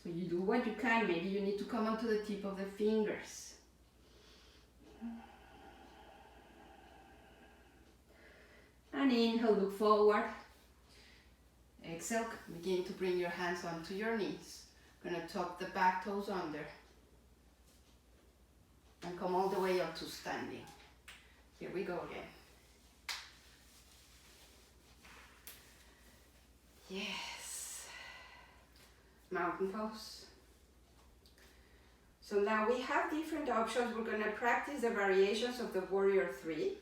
So you do what you can, maybe you need to come onto the tip of the fingers. And inhale, look forward. Exhale, begin to bring your hands onto your knees. Gonna tuck the back toes under. And come all the way up to standing. Here we go again. Yes. Mountain pose. So now we have different options. We're going to practice the variations of the warrior 3.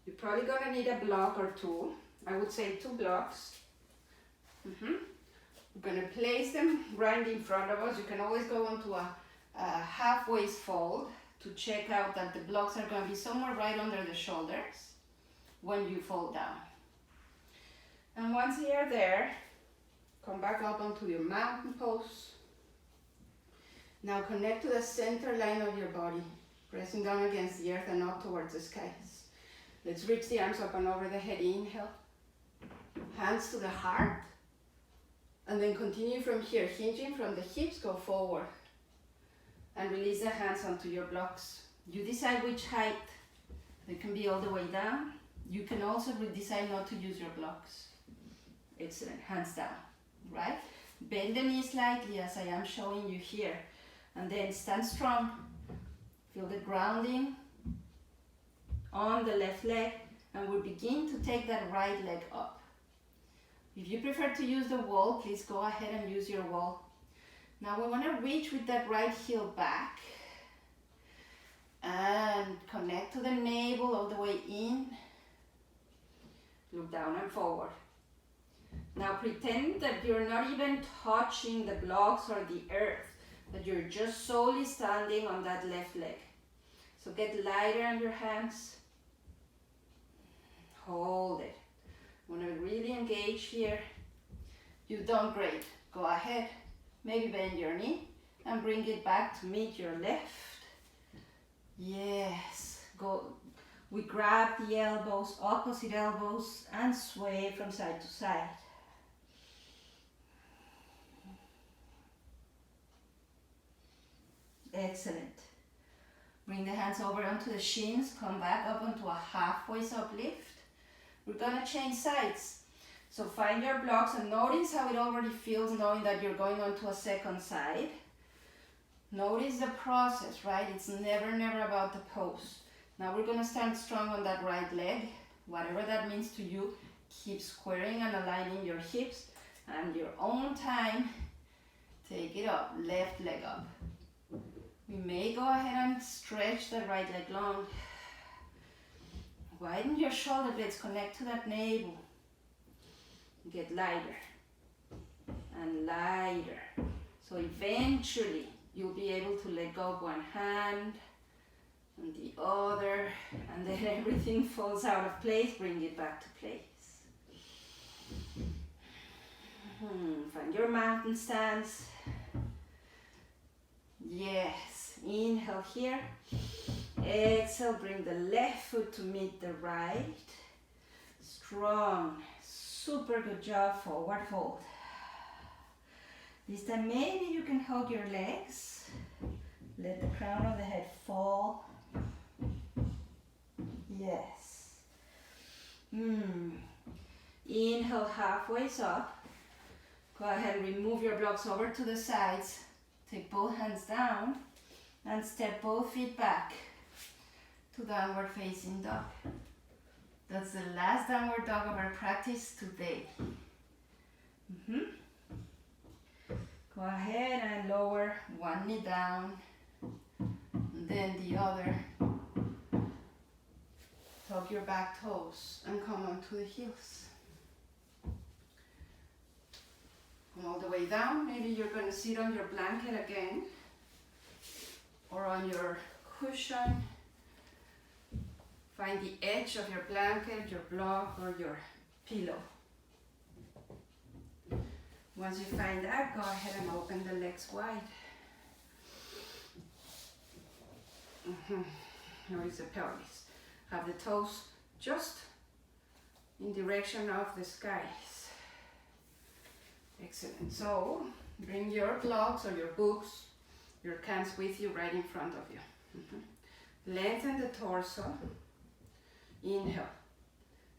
You're probably going to need a block or two. I would say 2 blocks. We're going to place them right in front of us. You can always go onto a half waist fold to check out that the blocks are going to be somewhere right under the shoulders when you fall down. And once you're there, come back up onto your mountain pose. Now connect to the center line of your body, pressing down against the earth and up towards the skies. Let's reach the arms up and over the head. Inhale. Hands to the heart. And then continue from here, hinging from the hips, go forward. And release the hands onto your blocks. You decide which height. It can be all the way down. You can also decide not to use your blocks. Excellent. Hands down, right? Bend the knees slightly as I am showing you here. And then stand strong. Feel the grounding on the left leg. And we'll begin to take that right leg up. If you prefer to use the wall, please go ahead and use your wall. Now we want to reach with that right heel back and connect to the navel all the way in. Look down and forward. Now pretend that you're not even touching the blocks or the earth, that you're just solely standing on that left leg. So get lighter on your hands. Hold it. Want to really engage here. You've done great. Go ahead. Maybe bend your knee and bring it back to meet your left. Yes. Go. We grab the elbows, opposite elbows, and sway from side to side. Excellent. Bring the hands over onto the shins. Come back up onto a halfway uplift. We're going to change sides. So find your blocks and notice how it already feels knowing that you're going on to a second side. Notice the process, right? It's never about the pose. Now we're going to stand strong on that right leg. Whatever that means to you, keep squaring and aligning your hips. And your own time, take it up, left leg up. We may go ahead and stretch the right leg long. Widen your shoulder blades, connect to that navel. Get lighter and lighter. So eventually you'll be able to let go of one hand and the other, and then everything falls out of place. Bring it back to place. Find your mountain stance. Yes. Inhale here. Exhale, bring the left foot to meet the right. Strong. Super good job. Forward fold. This time maybe you can hug your legs. Let the crown of the head fall. Yes. Inhale, halfway up. Go ahead and remove your blocks over to the sides. Take both hands down and step both feet back to downward facing dog. That's the last downward dog of our practice today. Go ahead and lower one knee down, and then the other. Tuck your back toes and come onto the heels. Come all the way down. Maybe you're going to sit on your blanket again or on your cushion. Find the edge of your blanket, your block, or your pillow. Once you find that, go ahead and open the legs wide. Notice the pelvis. Have the toes just in direction of the skies. Excellent. So bring your blocks or your books, your cans with you right in front of you. Lengthen the torso. Inhale.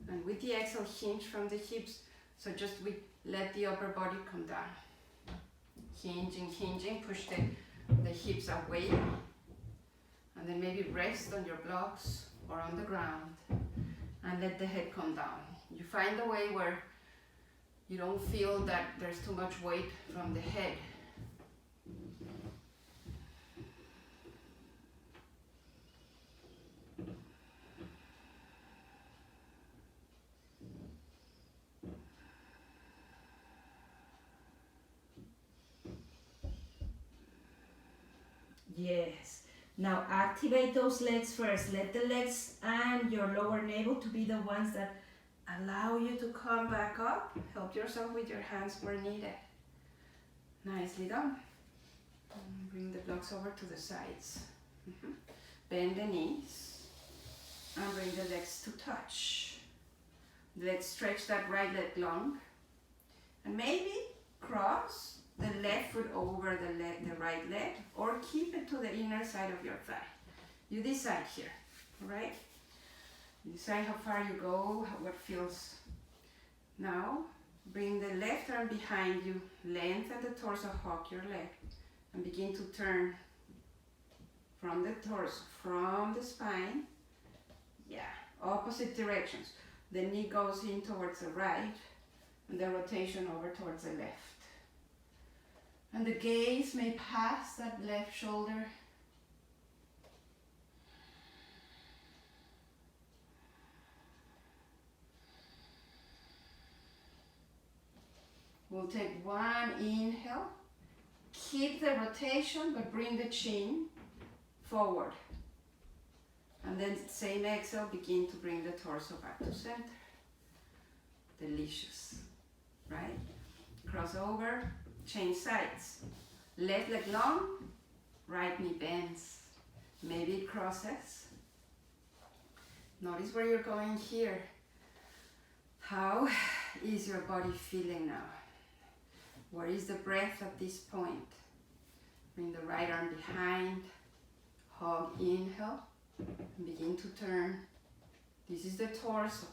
And with the exhale, hinge from the hips. So just let the upper body come down. Hinging, push the hips away. And then maybe rest on your blocks or on the ground. And let the head come down. You find a way where you don't feel that there's too much weight from the head. Yes. Now activate those legs first. Let the legs and your lower navel to be the ones that allow you to come back up. Help yourself with your hands where needed. Nicely done. And bring the blocks over to the sides. Bend the knees and bring the legs to touch. Let's stretch that right leg long. And maybe cross the left foot over the right leg, or keep it to the inner side of your thigh. You decide here, all right? You decide how far you go, what feels. Now, bring the left arm behind you, lengthen the torso, hug your leg, and begin to turn from the torso, from the spine, opposite directions. The knee goes in towards the right, and the rotation over towards the left. And the gaze may pass that left shoulder. We'll take one inhale. Keep the rotation, but bring the chin forward. And then same exhale, begin to bring the torso back to center. Delicious, right? Cross over, change sides. Left leg long, right knee bends. Maybe it crosses. Notice where you're going here. How is your body feeling now? Where is the breath at this point? Bring the right arm behind. Hug, inhale. Begin to turn. This is the torso.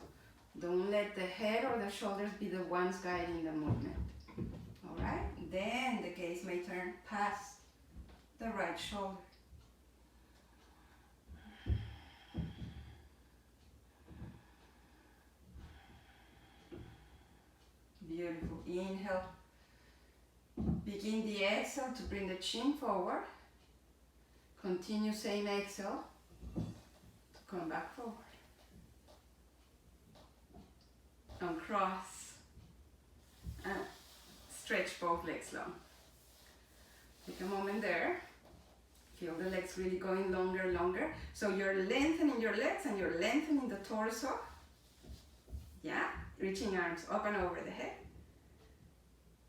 Don't let the head or the shoulders be the ones guiding the movement. All right? Then the gaze may turn past the right shoulder. Beautiful. Inhale. Begin the exhale to bring the chin forward. Continue same exhale to come back forward. Uncross and stretch both legs long. Take a moment there. Feel the legs really going longer, longer. So you're lengthening your legs and you're lengthening the torso. Yeah, reaching arms up and over the head.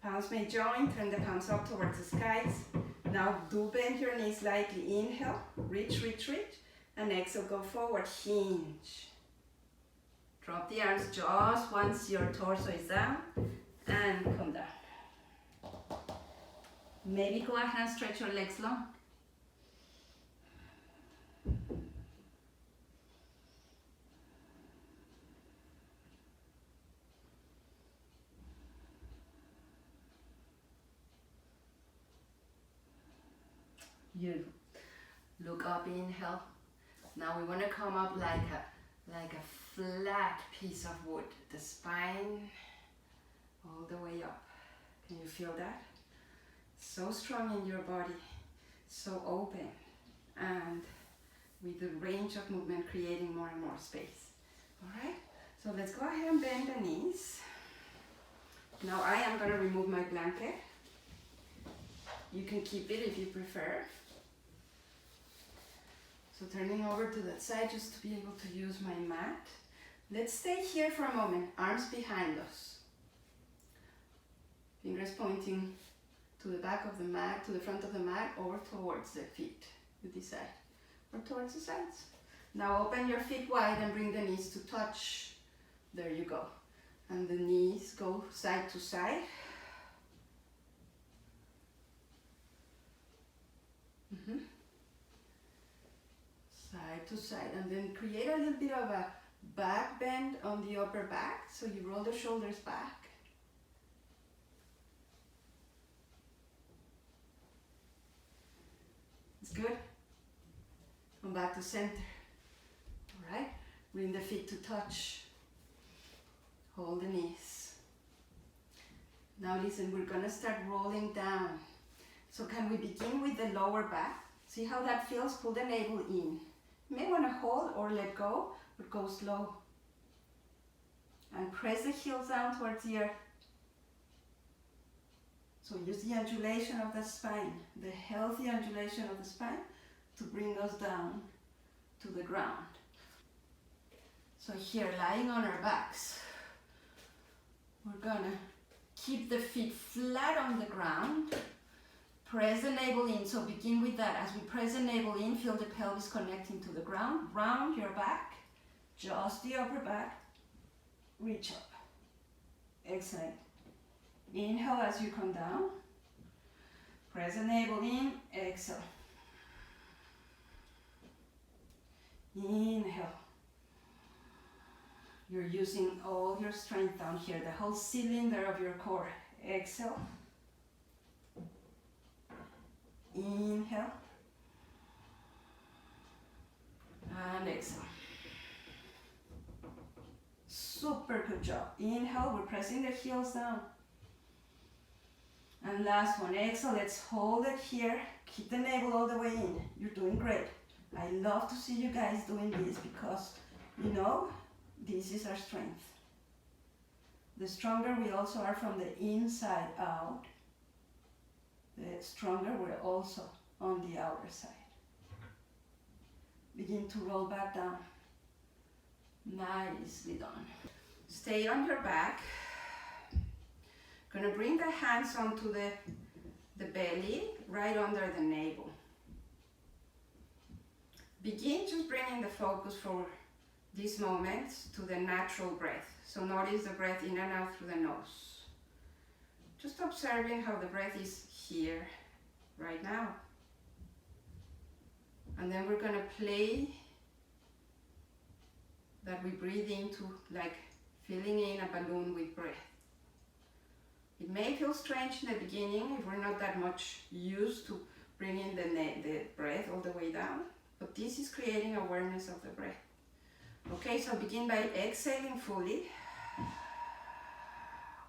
Palms may join, turn the palms up towards the skies. Now do bend your knees slightly. Inhale, reach, reach, reach. And exhale, go forward, hinge. Drop the arms just once your torso is down and come down. Maybe go ahead and stretch your legs long. Beautiful. Look up, inhale. Now we want to come up like a flat piece of wood. The spine all the way up. Can you feel that? So strong in your body, so open, and with the range of movement creating more and more space. All right, so let's go ahead and bend the knees. Now I am going to remove my blanket. You can keep it if you prefer. So turning over to that side just to be able to use my mat. Let's stay here for a moment, arms behind us. Fingers pointing to the back of the mat, to the front of the mat, or towards the feet. You decide. Or towards the sides. Now open your feet wide and bring the knees to touch. There you go. And the knees go side to side. Side to side, and then create a little bit of a back bend on the upper back, so you roll the shoulders back. It's good. Come back to center. All right, bring the feet to touch. Hold the knees. Now listen, we're gonna start rolling down. So can we begin with the lower back? See how that feels? Pull the navel in. You may wanna hold or let go, but go slow. And press the heels down towards the earth. So use the undulation of the spine, the healthy undulation of the spine, to bring us down to the ground. So here, lying on our backs, we're gonna keep the feet flat on the ground. Press the navel in, so begin with that. As we press the navel in, feel the pelvis connecting to the ground. Round your back, just the upper back. Reach up. Excellent. Inhale as you come down. Press the navel in, exhale. Inhale. You're using all your strength down here, the whole cylinder of your core. Exhale. Inhale. And exhale. Super good job. Inhale, we're pressing the heels down. And last one, exhale, let's hold it here. Keep the navel all the way in. You're doing great. I love to see you guys doing this because, you know, this is our strength. The stronger we also are from the inside out, the stronger we're also on the outer side. Begin to roll back down. Nicely done. Stay on your back. Gonna bring the hands onto the belly, right under the navel. Begin just bringing the focus for these moments to the natural breath. So notice the breath in and out through the nose. Just observing how the breath is here, right now. And then we're gonna play that we breathe into, like filling in a balloon with breath. It may feel strange in the beginning if we're not that much used to bringing the breath all the way down, but this is creating awareness of the breath. Okay, so begin by exhaling fully,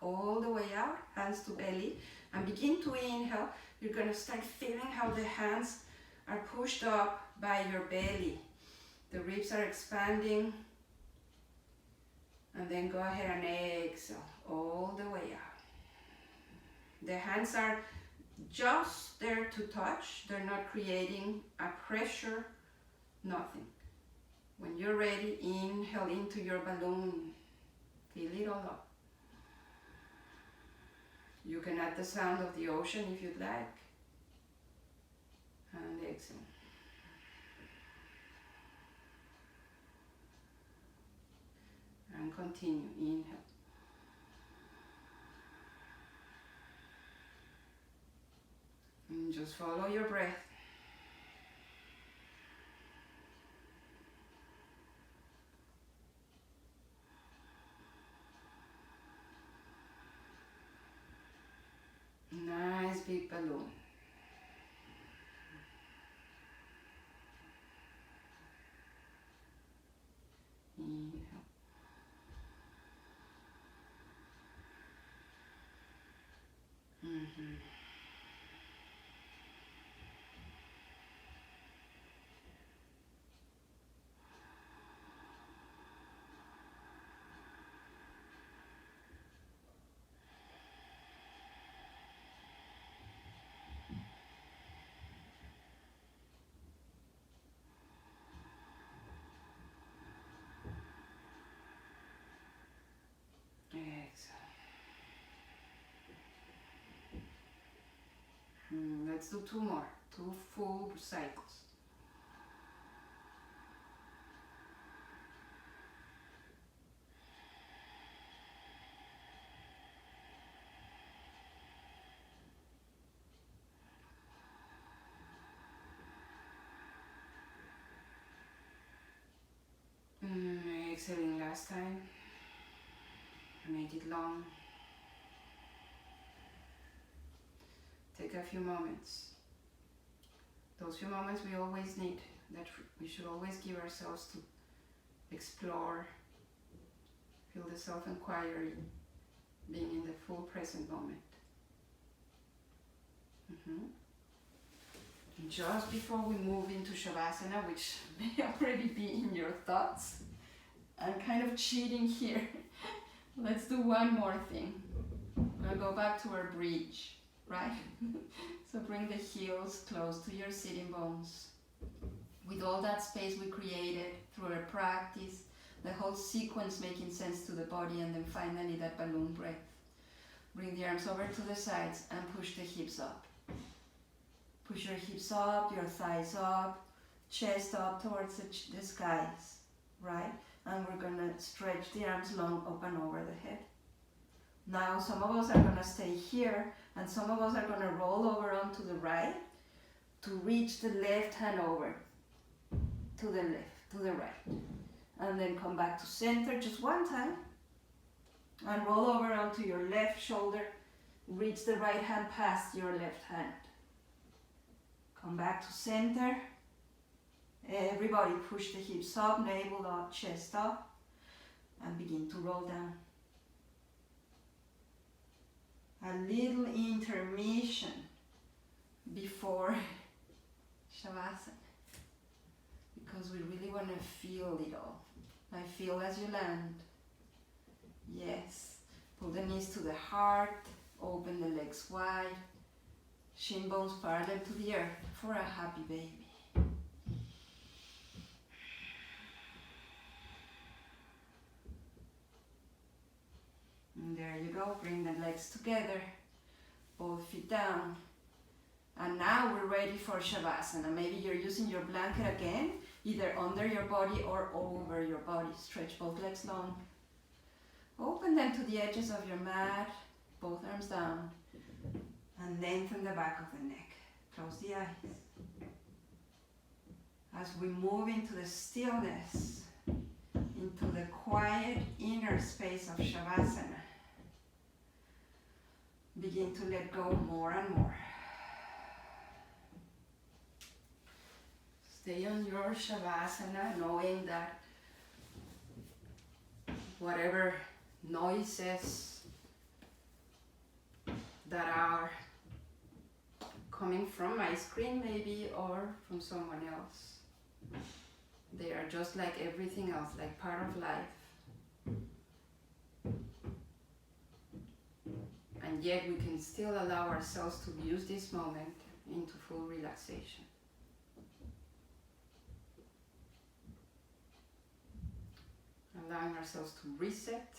all the way out, hands to belly, and begin to inhale. You're gonna start feeling how the hands are pushed up by your belly. The ribs are expanding. And then go ahead and exhale all the way out. The hands are just there to touch. They're not creating a pressure, nothing. When you're ready, inhale into your balloon. Fill it all up. You can add the sound of the ocean if you'd like. And exhale. And continue, inhale. And just follow your breath. Nice big balloon. Inhale. Exhale. Let's do two more, 2 full cycles. Exhaling last time. I made it long. Take a few moments. Those few moments we always need, that we should always give ourselves to explore, feel the self-inquiry, being in the full present moment. And just before we move into Shavasana, which may already be in your thoughts, I'm kind of cheating here. Let's do one more thing. We'll go back to our bridge, right? So bring the heels close to your sitting bones. With all that space we created through our practice, the whole sequence making sense to the body, and then finally that balloon breath. Bring the arms over to the sides and push the hips up. Push your hips up, your thighs up, chest up towards the skies, right? And we're gonna stretch the arms long up and over the head. Now some of us are gonna stay here, and some of us are gonna roll over onto the right to reach the left hand over to the left, to the right. And then come back to center just one time. And roll over onto your left shoulder. Reach the right hand past your left hand. Come back to center. Everybody push the hips up, navel up, chest up. And begin to roll down. A little intermission before Shavasana. Because we really want to feel it all. I feel as you land. Yes. Pull the knees to the heart. Open the legs wide. Shin bones parallel to the earth for a happy baby. And there you go. Bring the legs together. Both feet down. And now we're ready for Shavasana. Maybe you're using your blanket again, either under your body or over your body. Stretch both legs long. Open them to the edges of your mat, both arms down. And lengthen the back of the neck. Close the eyes. As we move into the stillness, into the quiet inner space of Shavasana, begin to let go more and more. Stay on your Shavasana, knowing that whatever noises that are coming from my screen maybe, or from someone else, they are just like everything else, like part of life. And yet we can still allow ourselves to use this moment into full relaxation. Allowing ourselves to reset.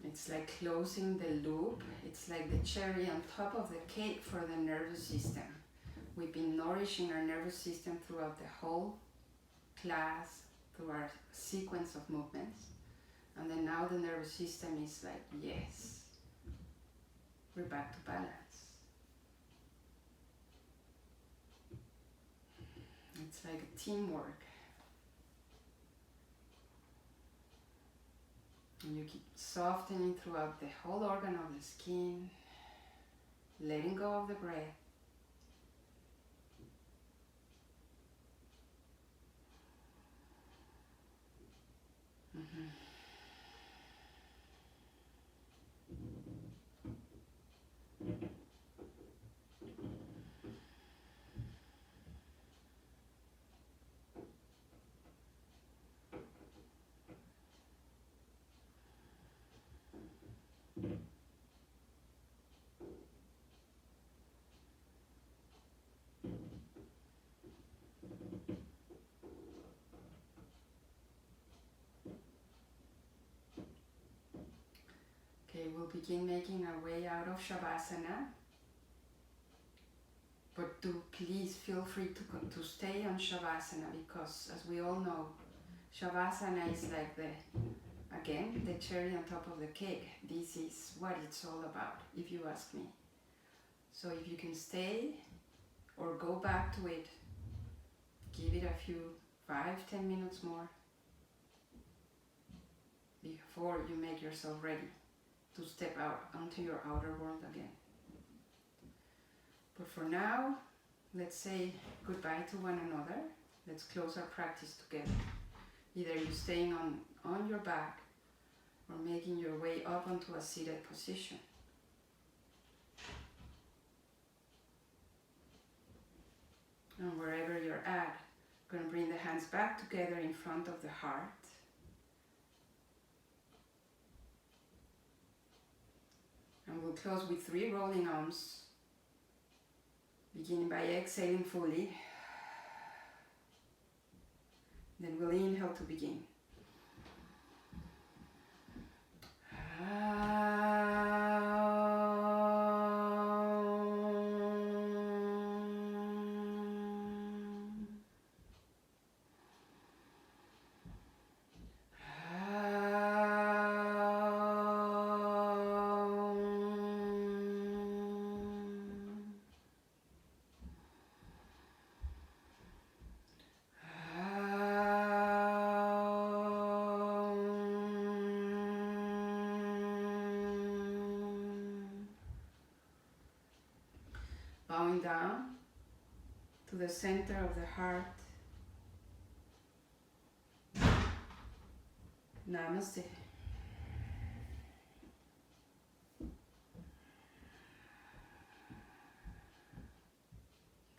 It's like closing the loop. It's like the cherry on top of the cake for the nervous system. We've been nourishing our nervous system throughout the whole class, through our sequence of movements. And then now the nervous system is like, yes, we're back to balance. It's like a teamwork. And you keep softening throughout the whole organ of the skin, letting go of the breath. Okay, we'll begin making our way out of Shavasana. But do please feel free to stay on Shavasana, because as we all know, Shavasana is like the cherry on top of the cake. This is what it's all about, if you ask me. So if you can stay or go back to it, give it a few 5-10 minutes more before you make yourself ready to step out onto your outer world again. But for now, let's say goodbye to one another. Let's close our practice together. Either you staying on your back or making your way up onto a seated position. And wherever you're at, going to bring the hands back together in front of the heart. And we'll close with 3 rolling arms, beginning by exhaling fully. Then we'll inhale to begin. Bowing down to the center of the heart. Namaste.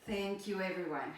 Thank you, everyone.